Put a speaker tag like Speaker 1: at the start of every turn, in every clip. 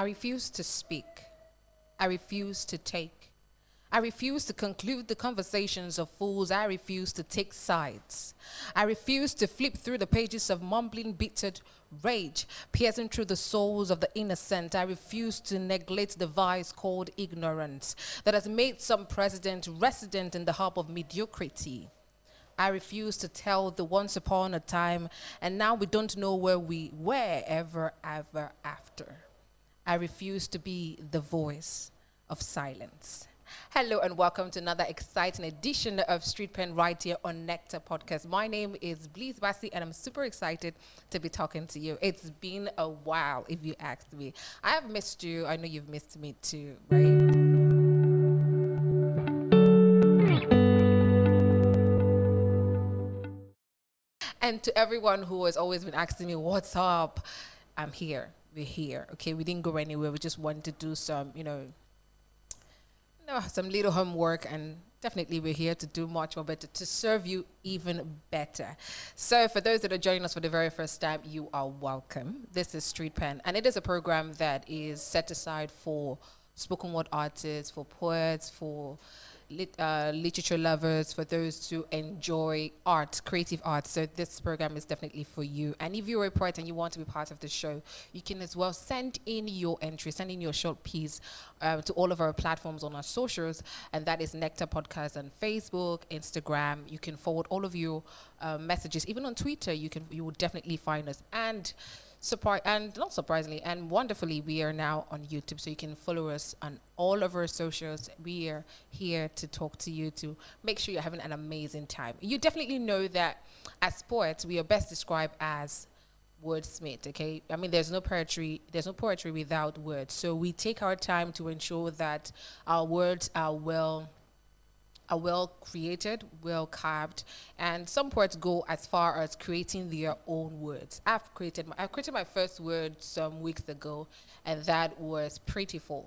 Speaker 1: I refuse to speak. I refuse to take. I refuse to conclude the conversations of fools. I refuse to take sides. I refuse to flip through the pages of mumbling, bitter rage, piercing through the souls of the innocent. I refuse to neglect the vice called ignorance that has made some president resident in the hub of mediocrity. I refuse to tell the once upon a time, and now we don't know where we were ever after. I refuse to be the voice of silence. Hello and welcome to another exciting edition of Street Pen right here on Nectar podcast. My name is Blizz Bassey and I'm super excited to be talking to you. It's been a while, if you asked me. I have missed you. I know you've missed me too, right? And to everyone who has always been asking me, what's up? I'm here. We're here. Okay, we didn't go anywhere. We just wanted to do some, some little homework, and definitely we're here to do much more better, to serve you even better. So for those that are joining us for the very first time, you are welcome. This is Street Pen, and it is a program that is set aside for spoken word artists, for poets, for literature lovers, for those who enjoy art, creative art. So this program is definitely for you. And if you're a poet and you want to be part of the show, you can as well send in your entry, send in your short piece to all of our platforms on our socials, and that is Nectar Podcast on Facebook, Instagram. You can forward all of your messages, even on Twitter. You will definitely find us. And not surprisingly and wonderfully, we are now on YouTube, so you can follow us on all of our socials. We are here to talk to you, to make sure you're having an amazing time. You definitely know that as poets, we are best described as Wordsmith. Okay, I mean, there's no poetry without words. So we take our time to ensure that our words are well created, well carved, and some poets go as far as creating their own words. I've created my first word some weeks ago, and that was prettyful.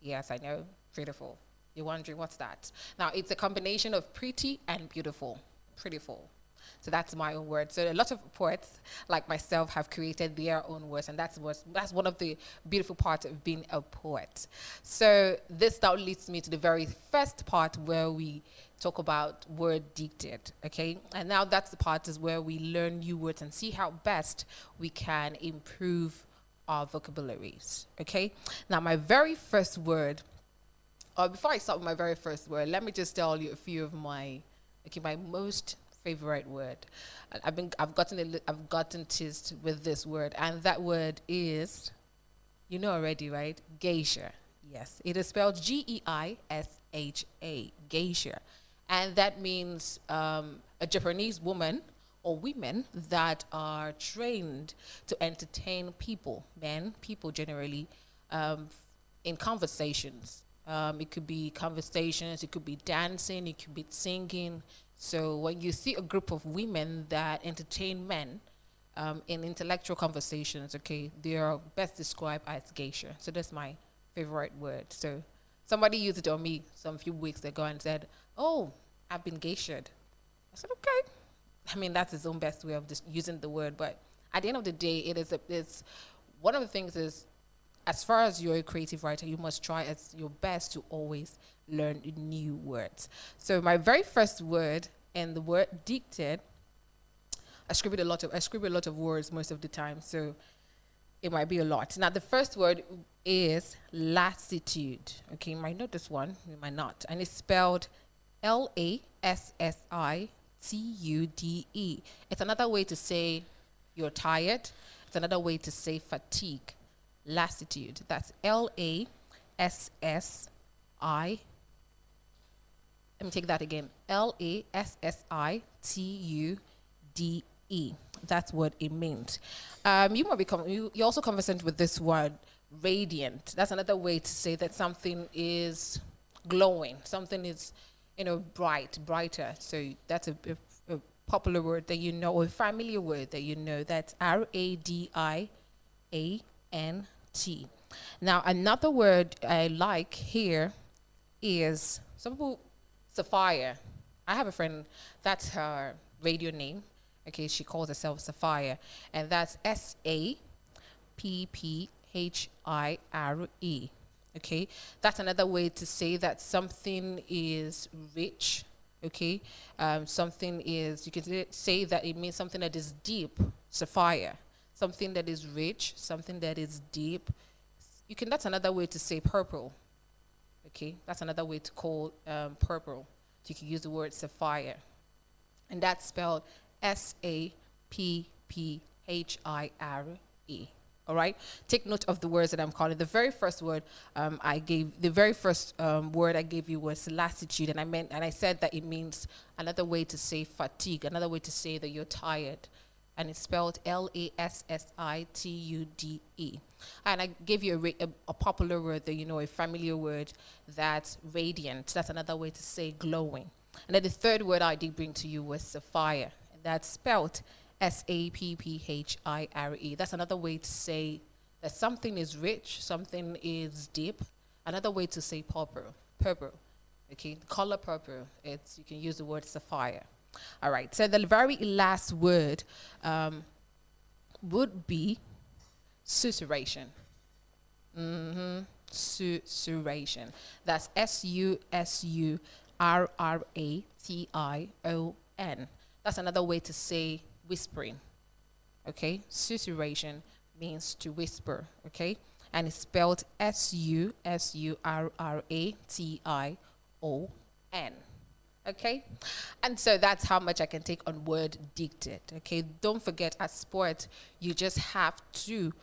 Speaker 1: Yes, I know, prettyful. You're wondering what's that? Now, it's a combination of pretty and beautiful. Prettyful. So that's my own word. So a lot of poets like myself have created their own words, and that's one of the beautiful parts of being a poet. So this now leads me to the very first part where we talk about word dictate, okay? And now that's the part is where we learn new words and see how best we can improve our vocabularies, okay? Now my very first word, or before I start with my very first word, let me just tell you a few of my most favorite word. I've gotten teased with this word, and that word is, you know already, right? Geisha. Yes, it is spelled Geisha, geisha, and that means a Japanese woman or women that are trained to entertain people generally, in conversations. It could be conversations, it could be dancing, it could be singing. So when you see a group of women that entertain men in intellectual conversations, okay, they are best described as geisha. So that's my favorite word. So somebody used it on me some few weeks ago and said, "Oh, I've been geishaed." I said, "Okay." I mean, that's his own best way of just using the word. But at the end of the day, it's one of the things is, as far as you're a creative writer, you must try as your best to always learn new words. So my very first word in the word dictate, I scribble a lot of words most of the time, so it might be a lot. Now the first word is latitude. Okay, you might know this one, you might not. And it's spelled Lassitude. It's another way to say you're tired. It's another way to say fatigue. Lassitude. That's Lassi. Let me take that again. Lassitude. That's what it means. You might become. You're also conversant with this word, radiant. That's another way to say that something is glowing. Something is, brighter. So that's a popular word that you know, or a familiar word that you know. That's Radiant. Now another word I like here is sapphire. I have a friend, that's her radio name. Okay, she calls herself Sapphire, and that's Sapphire. Okay, that's another way to say that something is rich. Okay, something is, you can say that it means something that is deep, sapphire. Something that is rich, something that is deep. That's another way to say purple. Okay, that's another way to call purple. You can use the word sapphire. And that's spelled Sapphire. All right. Take note of the words that I'm calling. The very first word word I gave you was latitude, and I said that it means another way to say fatigue, another way to say that you're tired, and it's spelled Lassitude. And I gave you a popular word that a familiar word, that's radiant. That's another way to say glowing. And then the third word I did bring to you was sapphire, and that's spelled Sapphire. That's another way to say that something is rich, something is deep. Another way to say purple. Okay, the color purple. You can use the word sapphire. All right. So the very last word would be susurration. Susurration. That's Susuration. That's another way to say whispering. Okay, susurration means to whisper. Okay, and it's spelled Susuration. Okay, and so that's how much I can take on word dictate. Okay, don't forget, as sport, you just have to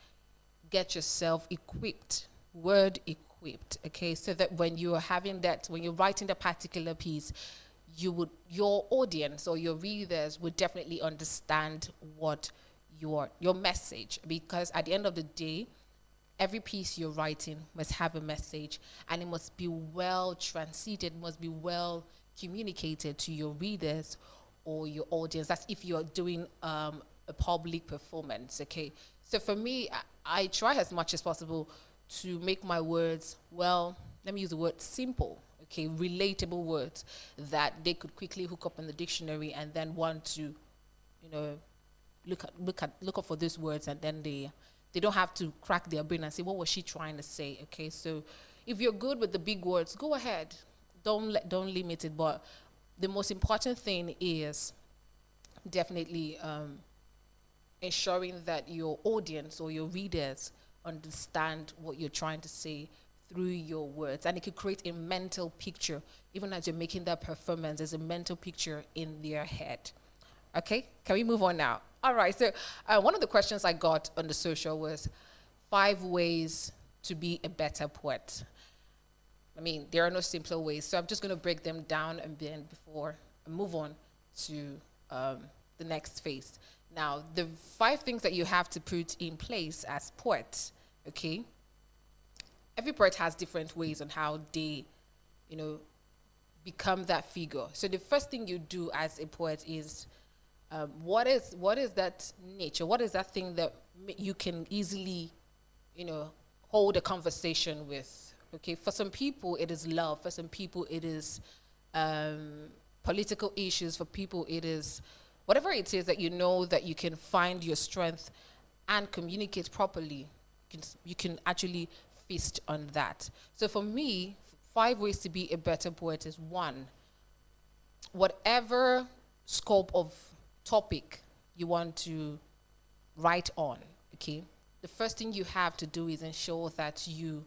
Speaker 1: get yourself equipped, word equipped. Okay, so that when you're writing the particular piece, your audience or your readers would definitely understand what your message, because at the end of the day, every piece you're writing must have a message, and it must be well translated, must be well communicated to your readers or your audience. That's if you're doing a public performance. Okay, so for me, I try as much as possible to make my words, well, let me use the word simple. Okay, relatable words that they could quickly hook up in the dictionary and then want to, look up for these words, and then they don't have to crack their brain and say, what was she trying to say? Okay, so if you're good with the big words, go ahead. Don't limit it. But the most important thing is definitely ensuring that your audience or your readers understand what you're trying to say through your words, and it could create a mental picture. Even as you're making that performance, there's a mental picture in their head. Okay, can we move on now? All right, so one of the questions I got on the social was 5 ways to be a better poet. I mean, there are no simpler ways, so I'm just going to break them down and then before I move on to the next phase. Now, the 5 things that you have to put in place as poets, okay? Every poet has different ways on how they, become that figure. So the first thing you do as a poet is, what is that nature? What is that thing that you can easily, hold a conversation with? Okay, for some people it is love. For some people it is political issues. For people it is whatever it is that that you can find your strength and communicate properly. You can actually feast on that. So for me, 5 ways to be a better poet is 1, whatever scope of topic you want to write on, okay, the first thing you have to do is ensure that you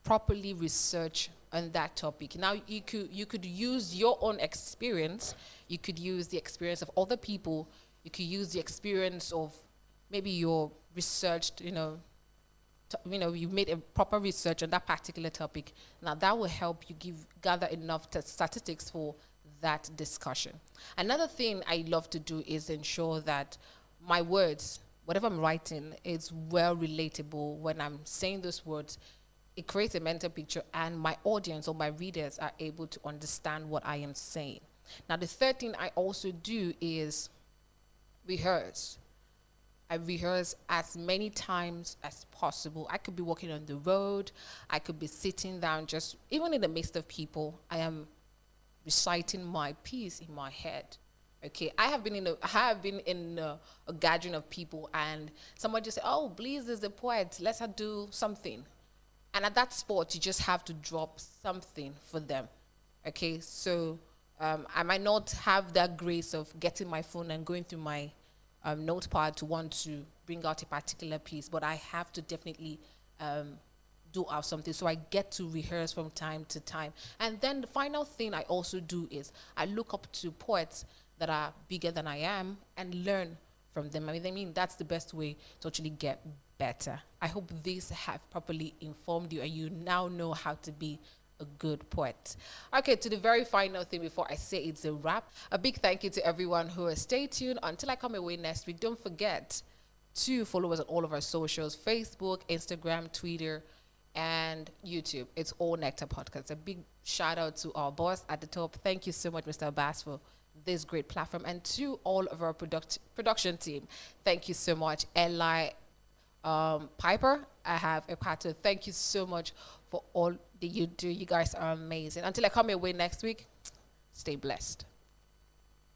Speaker 1: properly research on that topic. Now, you could use your own experience, you could use the experience of other people, you could use the experience of maybe your researched, you've made a proper research on that particular topic. Now that will help you gather enough statistics for that discussion. Another thing I love to do is ensure that my words, whatever I'm writing, is well relatable. When I'm saying those words, it creates a mental picture and my audience or my readers are able to understand what I am saying. Now the third thing I also do is rehearse. I rehearse as many times as possible. I could be walking on the road. I could be sitting down, just even in the midst of people. I am reciting my piece in my head. Okay, I have been in a gathering of people, and someone just said, "Oh, Blizz is a poet. Let's do something." And at that spot, you just have to drop something for them. Okay, so I might not have that grace of getting my phone and going through my notepad to want to bring out a particular piece, but I have to definitely do out something. So I get to rehearse from time to time. And then the final thing I also do is I look up to poets that are bigger than I am and learn from them. I mean, that's the best way to actually get better. I hope these have properly informed you and you now know how to be a good poet. Okay, to the very final thing before I say it's a wrap, a big thank you to everyone who has stayed tuned. Until I come away next week, don't forget to follow us on all of our socials: Facebook, Instagram, Twitter, and YouTube. It's all Nectar Podcasts. A big shout out to our boss at the top. Thank you so much, Mr. Bass, for this great platform, and to all of our production team. Thank you so much. Eli, Piper, I have a partner. Thank you so much for all that you do. You guys are amazing. Until I come your way next week, stay blessed.